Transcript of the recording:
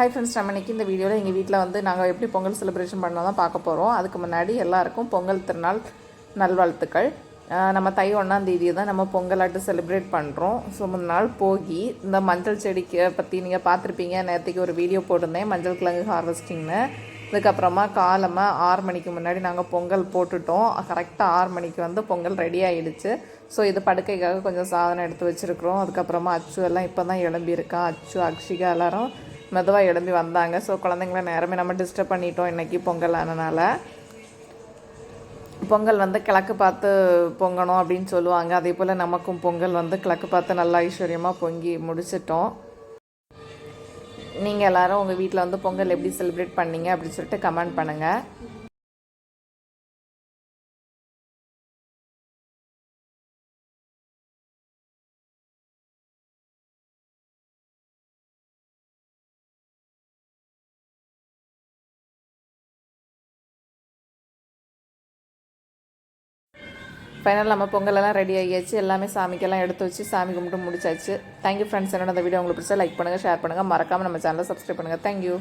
Hi friends, நம்ம இன்றைக்கி இந்த வீடியோவில் எங்கள் வீட்டில் வந்து நாங்கள் எப்படி பொங்கல் செலிப்ரேஷன் பண்ணோம் தான் பார்க்க போகிறோம். அதுக்கு முன்னாடி எல்லாருக்கும் பொங்கல் திருநாள் நல்வாழ்த்துக்கள். நம்ம தை 1ஆம் தேதி தான் நம்ம பொங்கலாட்டு செலிப்ரேட் பண்ணுறோம். ஸோ முன் நாள் போகி இந்த மஞ்சள் செடிக்கு பற்றி நீங்கள் பார்த்துருப்பீங்க. நேற்றுக்கு ஒரு வீடியோ போட்டிருந்தேன் மஞ்சள் கிழங்கு ஹார்வெஸ்டிங்னு. இதுக்கப்புறமா காலமாக 6 மணிக்கு முன்னாடி நாங்கள் பொங்கல் போட்டுட்டோம். கரெக்டாக 6 மணிக்கு வந்து பொங்கல் ரெடி ஆகிடுச்சு. ஸோ இது படுக்கைக்காக கொஞ்சம் சாதனம் எடுத்து வச்சுருக்குறோம். அதுக்கப்புறமா அச்சு எல்லாம் இப்போ தான் எழும்பியிருக்கா. அச்சு அக்ஷிகா எல்லோரும் மெதுவாக எழும்பி வந்தாங்க. ஸோ குழந்தைங்கள நேரமே நம்ம டிஸ்டர்ப் பண்ணிட்டோம் இன்றைக்கி பொங்கல் ஆனனால. பொங்கல் வந்து கிழக்கு பார்த்து பொங்கணும் அப்படின்னு சொல்லுவாங்க. அதே போல் நமக்கும் பொங்கல் வந்து கிழக்கு பார்த்து நல்லா ஐஸ்வர்யமாக பொங்கி முடிச்சிட்டோம். நீங்கள் எல்லோரும் உங்கள் வீட்டில் வந்து பொங்கல் எப்படி செலிப்ரேட் பண்ணீங்க அப்படின்னு சொல்லிட்டு கமெண்ட் பண்ணுங்கள். ஃபைனல் நம்ம பொங்கலெல்லாம் ரெடி ஆகியாச்சு. எல்லாமே சாமிக்கெல்லாம் எடுத்து வச்சு சாமி கும்பிட்டு முடிச்சாச்சு. Thank you friends. என்னோட இந்த வீடியோ உங்களுக்கு பிடிச்சா லைக் பண்ணுங்கள், ஷேர் பண்ணுங்கள், மறக்காமல் நம்ம சேனலை சப்ஸ்கிரைப் பண்ணுங்கள். தேங்க்யூ.